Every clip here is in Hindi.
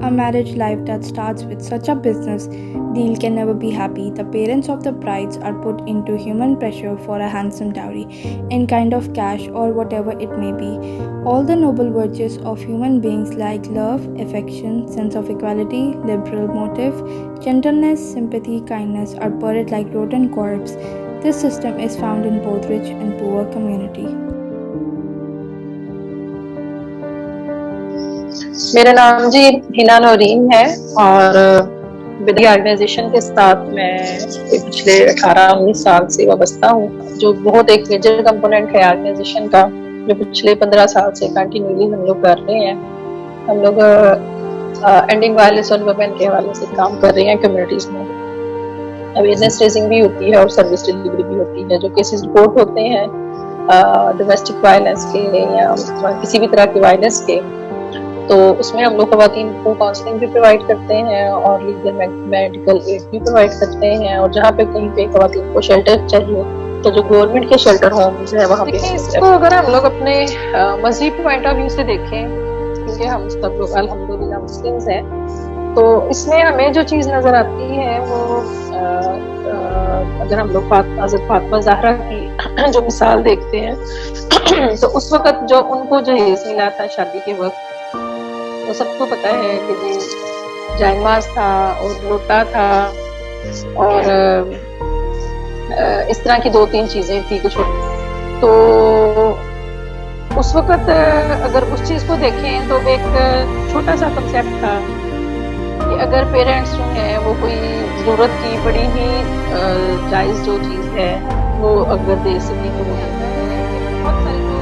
A marriage life that starts with such a business deal can never be happy. The parents of the brides are put into human pressure for a handsome dowry, in kind of cash or whatever it may be. All the noble virtues of human beings like love, affection, sense of equality, liberal motive, gentleness, sympathy, kindness are buried like rotten corpse. This system is found in both rich and poor community. मेरा नाम जी हिना नौरीन है और विद ऑर्गेनाइजेशन के साथ मैं पिछले 18-19 साल से वाबस्ता हूँ, जो बहुत एक मेजर कंपोनेंट है ऑर्गेनाइजेशन का, जो पिछले 15 साल से कंटिन्यूली हम लोग कर रहे हैं। हम लोग एंडिंग वायलेंस ऑन वुमेन के हवाले से काम कर रहे हैं। कम्युनिटीज में अवेयरनेस रेजिंग भी होती है और सर्विस डिलीवरी भी होती है। जो केसेस रिपोर्ट होते हैं डोमेस्टिक वायलेंस के या किसी भी तरह की वायलेंस के, तो उसमें हम लोग खवातीन को काउंसलिंग भी प्रोवाइड करते हैं और लीगल मेडिकल एड भी प्रोवाइड करते हैं। और जहाँ पे कहीं पे खवातीन को शेल्टर चाहिए तो जो गवर्नमेंट के शेल्टर होम्स है वहाँ पे इसको अगर हम लोग अपने मजहबी पॉइंट ऑफ व्यू से देखें, क्योंकि हम सब लोग अल्हम्दुलिल्लाह मुस्लिम्स हैं, तो इसमें हमें जो चीज़ नज़र आती है वो अगर हम लोग हज़रत फातिमा ज़हरा की जो मिसाल देखते हैं तो उस वक़्त जो उनको जहेज़ मिला था शादी के वक्त, तो सबको पता है कि जी जायमाज था और लोटा था और इस तरह की 2-3 चीज़ें थी कुछ। तो उस वक़्त अगर उस चीज़ को देखें तो एक छोटा सा कंसेप्ट था कि अगर पेरेंट्स जो हैं वो कोई ज़रूरत की बड़ी ही जायज़ जो चीज़ है वो अगर दे सकें तो वो बहुत सारे जो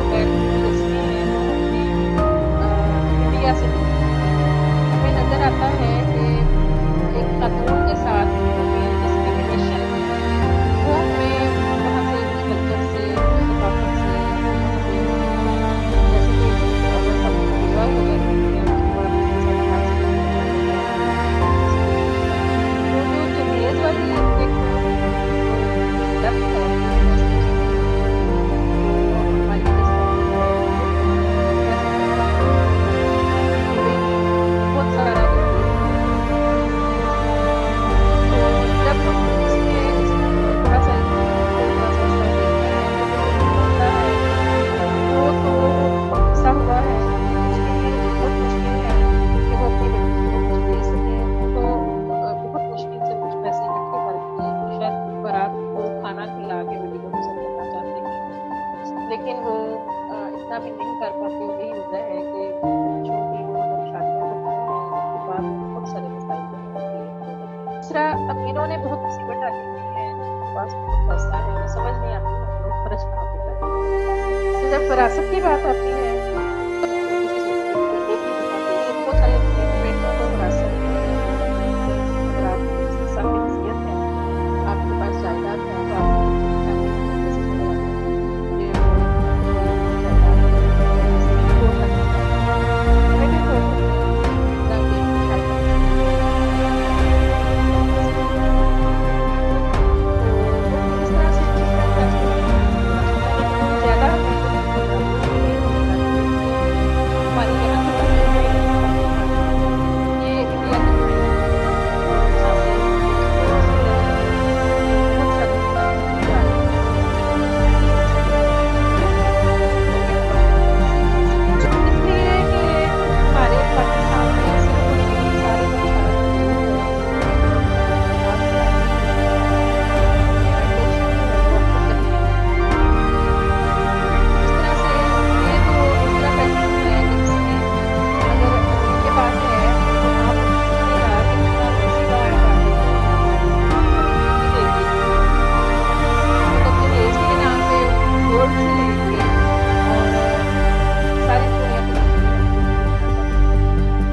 इंडिया से हमें नज़र आता है कि एक कानून के साथ डिस्क्रिमिनेशन वो हमें वहाँ से उस कल्चर से उस सकाफत से जैसे कि अगर हम विवाह हो जाती है तो जो दहेज वाली एक लत है बहुत सारा जब हम इसमें थोड़ा सा वो तो ऐसा हुआ है बहुत मुश्किल है कि वो अपनी बेटी को कुछ दे सके। तो बहुत मुश्किल से कुछ पैसे इकट्ठे करके शायद बारात को खाना खिला के बेटी को गुजर करना चाहते हैं, लेकिन वो इतना भी नहीं कर पाते। यही वजह है कि बच्चों की वो जब शादियाँ करते हैं उसके बाद बहुत सारे मसाइल होते हैं। दूसरा, अमीरों ने बहुत मुसीबत डाली हुई है, पास बहुत पैसा है, वो समझ नहीं आती हम लोग खर्च कहाँ पे करें। तो जब विरासत की बात आती है बहुत सारे बेटियों को विरासत में अगर आप सामने हैसियत है, आपके पास जायदाद है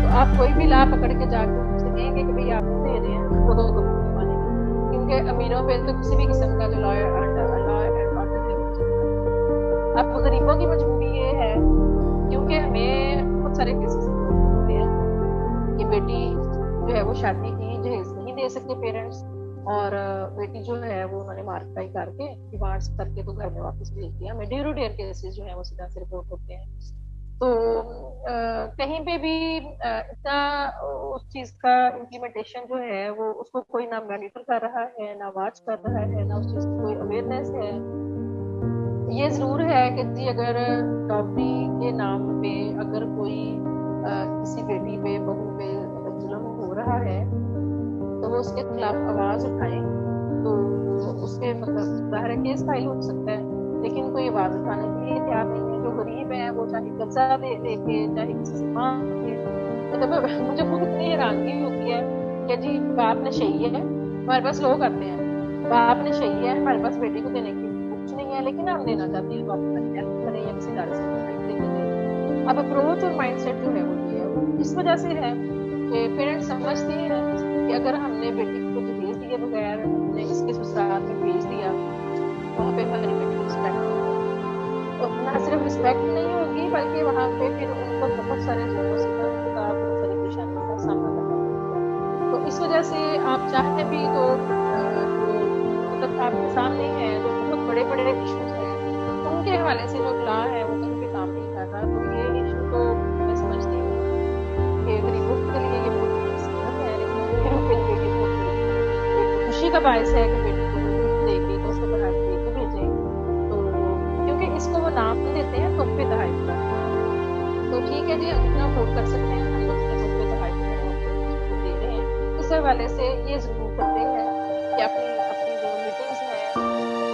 तो आप कोई भी ला पकड़ के जाके उनसे कहेंगे कि भाई आप दे रहे हैं वो तो नहीं मानेंगे, क्योंकि अमीरों पे तो किसी भी किस्म का जो लॉ एंड ऑर्डर है वो चलता है। अब गरीबों की मजबूरी ये है, क्योंकि हमें बहुत सारे केसेस होते हैं कि बेटी जो है वो शादी की जहेज नहीं दे सकते पेरेंट्स, और बेटी जो है वो उन्होंने मारकाई करके डिमांड्स करके तो घर में वापस भेज दिया। हमें डेयर केसेस जो है वो सीधा से रिपोर्ट होते हैं। तो कहीं पे भी इतना उस चीज का इम्प्लीमेंटेशन जो है वो उसको कोई ना मॉनिटर कर रहा है, ना वॉच कर रहा है, ना उस चीज की कोई अवेयरनेस है। ये जरूर है कि जी अगर डॉक्टरी के नाम पे अगर कोई किसी बेटी पे बहू पे अगर जुल्म हो रहा है तो वो उसके खिलाफ आवाज उठाए, तो उसके मतलब ज़ाहिर है केस फाइल हो सकता है, लेकिन कोई आवाज उठाने के लिए तैयार नहीं है। जो गरीब है वो चाहे कर्जा दे लेके चाहे किसी से मांग के, मतलब मुझे खुद इतनी हैरानगी होती है कि जी बाप ने सही है, हमारे पास लोग आते हैं, बाप ने सही है, हमारे पास बेटी को देने की कुछ नहीं है, लेकिन हम देना चाहते हैं तो आप हेल्प करें या किसी तरह से देखें। अब अप्रोच और माइंडसेट जो है वो ये है, वो इस वजह से है कि पेरेंट्स समझते हैं कि अगर हमने बेटी को दहेज दिए बगैर हमने इसके ससुराल में भेज दिया, वहाँ पे हमारी बेटी को रिस्पेक्ट तो ना सिर्फ रिस्पेक्ट नहीं होगी बल्कि वहाँ पे फिर उनको बहुत सारे समस्या का बहुत सारी परेशानियों का सामना करना पड़ेगा। तो इस वजह से आप चाहते भी तो जो मतलब आपके सामने है जो बहुत बड़े बड़े इश्यूज हैं उनके हवाले से जो लॉ है वो कहीं भी काम नहीं कर रहा। तो ये इशू तो मैं समझती हूँ कि गरीबों के लिए ये बहुत बड़ी मुसीबत है, लेकिन अमीरों के लिए ये बहुत बड़ी एक खुशी का बायस है कि बेटी को गिफ्ट देके तो उसको पढ़ा के तो भेजें, तो क्योंकि इसको वो नाम देते हैं तोहफे तोहफे तो ठीक है जी हम इतना अफोर्ड कर सकते हैं, हम लोग तोहफे तोहफे दे रहे हैं। इस हवाले से ये जरूर करते हैं कि अपनी अपनी जो मीटिंग्स हैं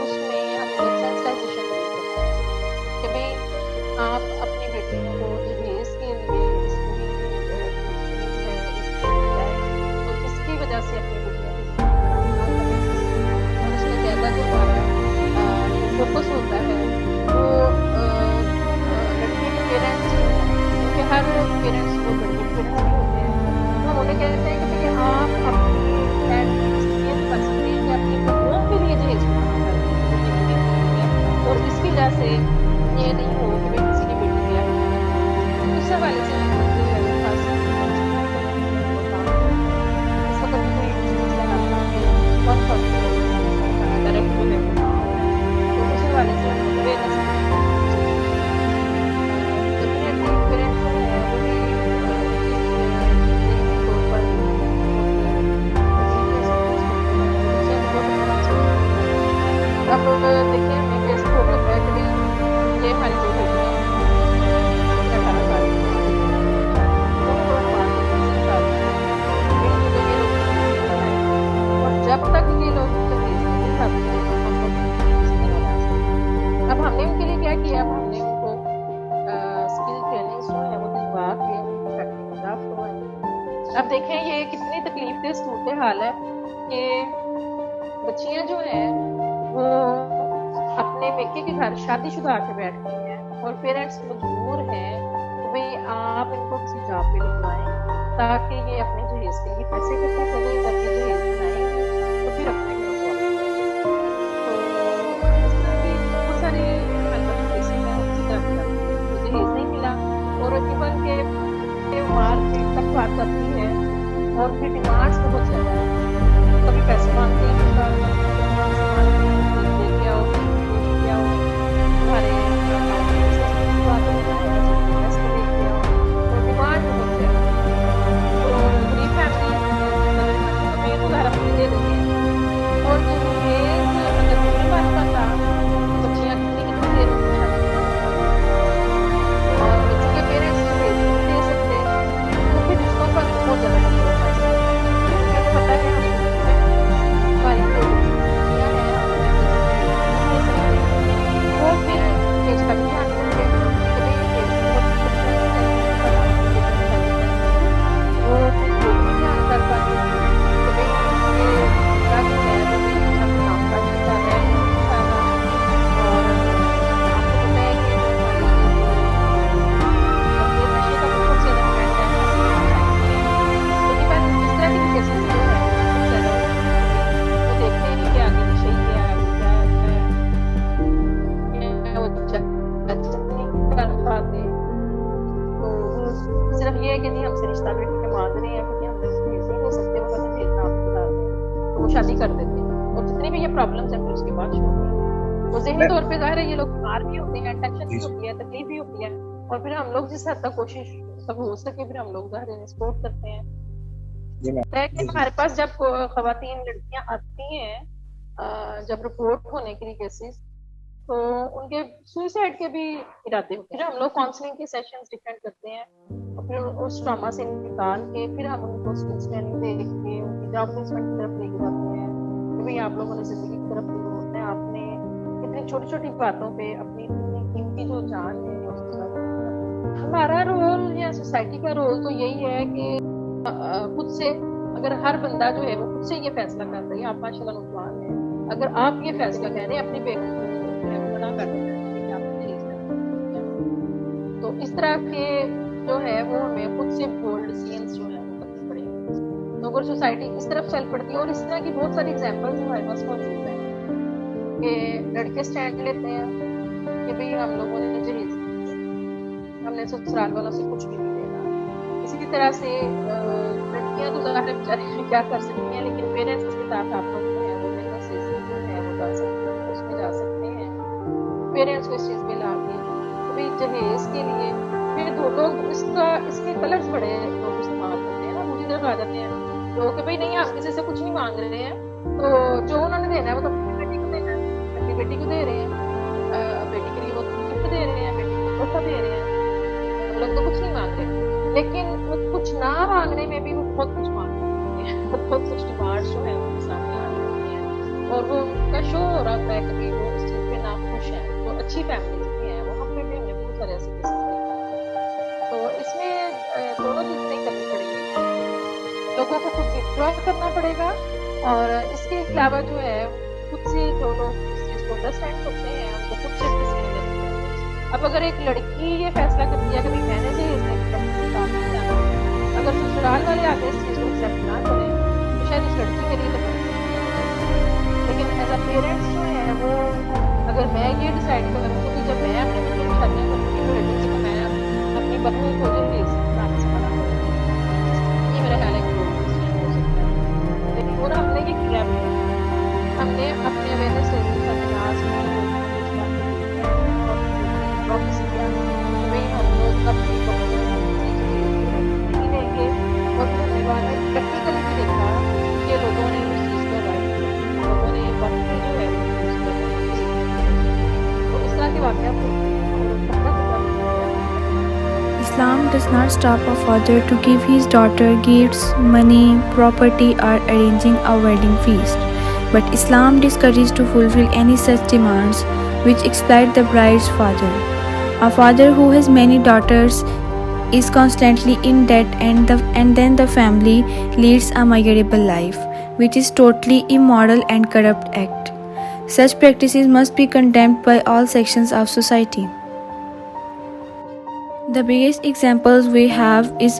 उसमें हम लोग सेंसिटाइजेशन जरूर करते हैं कि भाई आप अपनी बेटी को दहेज के लिए इसकी फीस है इसकी बजाय तो इसकी वजह से अपनी बेटियों की और उसमें ज्यादा जो हमारा फोकस होता है वो लड़की के पेरेंट्स क्योंकि हर पेरेंट्स को लड़की के पेरेंट्स भी होते हैं, तो हम उन्हें कहते हैं कि भाई आप अपनी ये कर सकते हैं कि अपनी बहूओं के लिए दहेज और इसकी वजह से ये नहीं हो कि भाई किसी की बेटी दिया है। उस हवाले से इस वक्त कोई डायरेक्ट तो उस हवाले से अवेयरनेस अब देखिए मैं कैसे हो रहा है कि ये हमारी जो बेटी है 18 साल की और जब तक ये लोग अब हमने उनके लिए क्या किया, अब हमने उनको स्किल ट्रेनिंग जो है वो दिलवा के उनको प्रैक्टिकल ड्राफ्ट करवाए। अब देखें ये कितनी तकलीफ दे सूरत हाल है कि बच्चियां जो है वो अपने मेके के घर शादीशुदा आके बैठती हैं और पेरेंट्स मजबूर हैं कि भाई आप इनको किसी जॉब पे लगवाएं ताकि ये अपने जहेज के लिए पैसे इकट्ठे करें ताकि जहेज बनाएं तो फिर अपने घर को तो इस तरह की बहुत सारी जहेज नहीं मिला और इवन के मार्केट तक बात करती है और फिर डिमांड्स बहुत ज्यादा है, कभी पैसे मांगते हैं शादी कर देते हैं और जितनी भी ये प्रॉब्लम्स हैं फिर उसके बाद छोड़ देते हैं। तो ज़हनी तौर पे ज़ाहिर है ये लोग बीमार भी होते हैं, टेंशन भी होती है, तकलीफ भी होती है। और फिर हम लोग जिस हद तक कोशिश सब हो सके फिर हम लोग ज़ाहिर सपोर्ट करते हैं। लेकिन हमारे पास जब खवातीन लड़कियां आती हैं जब रिपोर्ट होने के लिए केसेस, तो उनके सुसाइड के भी इरादे होते हैं। फिर हम लोग काउंसलिंग के सेशंस डिफरेंट करते हैं और फिर उस ट्रॉमा से निकाल के फिर हम उनको स्किल्स ट्रेनिंग दे के उनकी जॉब प्लेसमेंट की तरफ लेके जाते हैं कि भाई आप लोगों ने जिंदगी की तरफ शुरू होना है, आपने इतनी छोटी छोटी बातों पे अपनी कीमती जो जान है उसको बर्बाद। हमारा रोल या सोसाइटी का रोल तो यही है कि खुद से, अगर हर बंदा जो है वो खुद से ये फैसला कर रही है, आप माशाल्लाह नौजवान है, अगर आप ये फैसला कर रहे हैं अपनी बेटी को मना कर देना कि आप तो इस तरह के जो है वो हमें खुद से बोल्ड डिसीजंस जो है वो करने पड़ेंगे। तो अगर सोसाइटी इस तरफ चल पड़ती है, और इस तरह की बहुत सारी एग्जांपल्स हमारे पास मौजूद हैं कि लड़के स्टैंड लेते हैं कि भाई हम लोगों ने जहेज, हमने ससुराल वालों से कुछ भी नहीं लेना। इसी तरह से लड़कियां तो ज़ाहिर बेचारी क्या कर सकती हैं, लेकिन पेरेंट्स के साथ आप लोग जो है वो जो है वो जा सकते हैं, उसमें जा सकते हैं पेरेंट्स को इस चीज़ पे ला के भाई जहेज के लिए। फिर दो लोग इसके कलर्स बड़े लोग इस्तेमाल करते हैं ना, दूसरी तरफ आ जाते हैं तो कि भाई नहीं आप किसी से कुछ नहीं मांग रहे हैं, तो जो उन्होंने देना है वो तो अपनी बेटी को देना है, अपनी बेटी को दे रहे हैं, बेटी के लिए वो गिफ्ट दे रहे हैं, बेटी को तोहफा दे रहे हैं, हम लोग तो कुछ नहीं मांग रहे। लेकिन वो कुछ ना मांगने में भी वो बहुत कुछ मांग रहे हैं, बहुत कुछ डिमांड्स जो है उनके सामने आ रही हैं और वो उनका शो हो रहा है कभी वो इस चीज़ पे ना खुश है। तो अच्छी फैमिली सारे ऐसे केसेस हैं। तो इसमें दोनों चीज़ें करनी पड़ेगी, लोगों को खुद विथड्रॉ करना पड़ेगा और इसके अलावा जो है खुद से जो लोग इस चीज़ को अंडरस्टैंड करते हैं उनको खुद से डिसीजन लेने चाहिए। अब अगर एक लड़की ये फैसला करती है कि भाई मैंने जो अगर ससुराल वाले आगे इस चीज़ को एक्सेप्ट ना करें तो शायद इस लड़की के लिए तो लेकिन एज अ पेरेंट्स जो है वो अगर मैं ये डिसाइड करूँ कि जब मैं अपने बच्चों की शादी करूँगी तो लड़की को मैं अपनी बहू को जो इस्लाम से मना करूँगी, ये मेरा ख्याल है कि हो सकता है। लेकिन पूरा हमने ये किया भी, हमने अपने अवेयरनेस क्लास किया भाई हम लोग अपनी बहू लेंगे और हमने बाद में प्रैक्टिकली भी देखा कि लोगों ने उस चीज़ को राइट, लोगों ने वक्त जो है Islam does not stop a father to give his daughter gifts, money, property, or arranging a wedding feast. But Islam discourages to fulfill any such demands which exploit the bride's father. A father who has many daughters is constantly in debt and then the family leads a miserable life, which is totally immoral and corrupt act. Such practices must be condemned by all sections of society. The biggest examples we have is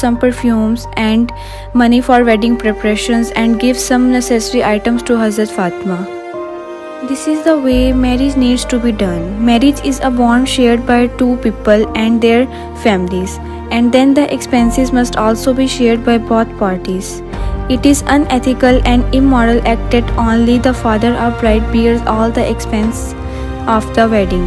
some perfumes and money for wedding preparations and gave some necessary items to Hazrat Fatma. This is the way marriage needs to be done. Marriage is a bond shared by two people and their families, and then the expenses must also be shared by both parties. It is unethical and immoral act that only the father of bride bears all the expense of the wedding.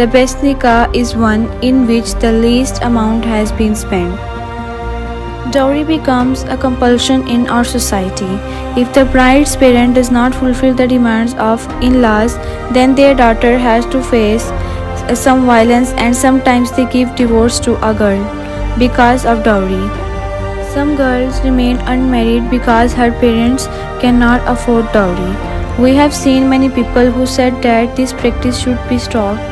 "The best nikah is one in which the least amount has been spent." Dowry becomes a compulsion in our society. If the bride's parent does not fulfill the demands of in-laws, then their daughter has to face some violence and sometimes they give divorce to a girl because of dowry. Some girls remain unmarried because her parents cannot afford dowry. We have seen many people who said that this practice should be stopped,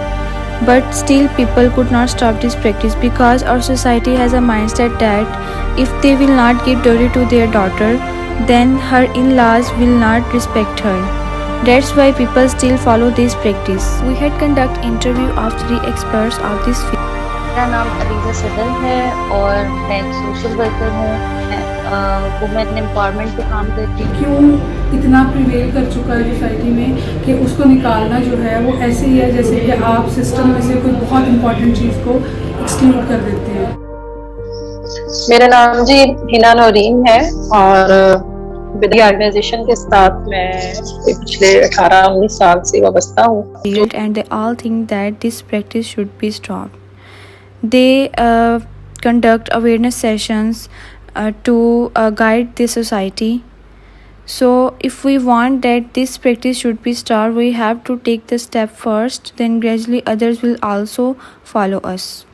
but still people could not stop this practice because our society has a mindset that if they will not give dowry to their daughter, then her in-laws will not respect her. That's why people still follow this practice. We had conduct interview of 3 experts of this field. मेरा नाम अलीजा सदर है और मैं एक सोशल वर्कर हूँ, वुमेन एम्पावरमेंट पे काम करती हूँ। क्यों इतना प्रिवेल कर चुका है सोसाइटी में कि उसको निकालना जो है वो ऐसे ही है जैसे कि आप सिस्टम में से कोई बहुत इंपॉर्टेंट चीज़ को एक्सक्लूड कर देते हैं। मेरा नाम जी हिना नौरीन है और विधि ऑर्गेनाइजेशन के साथ मैं पिछले 18-19 साल से वाबस्ता हूँ। And they all think that this practice should be stopped. They conduct awareness sessions to guide the society. So if we want that this practice should be stopped, we have to take the step first, then gradually others will also follow us.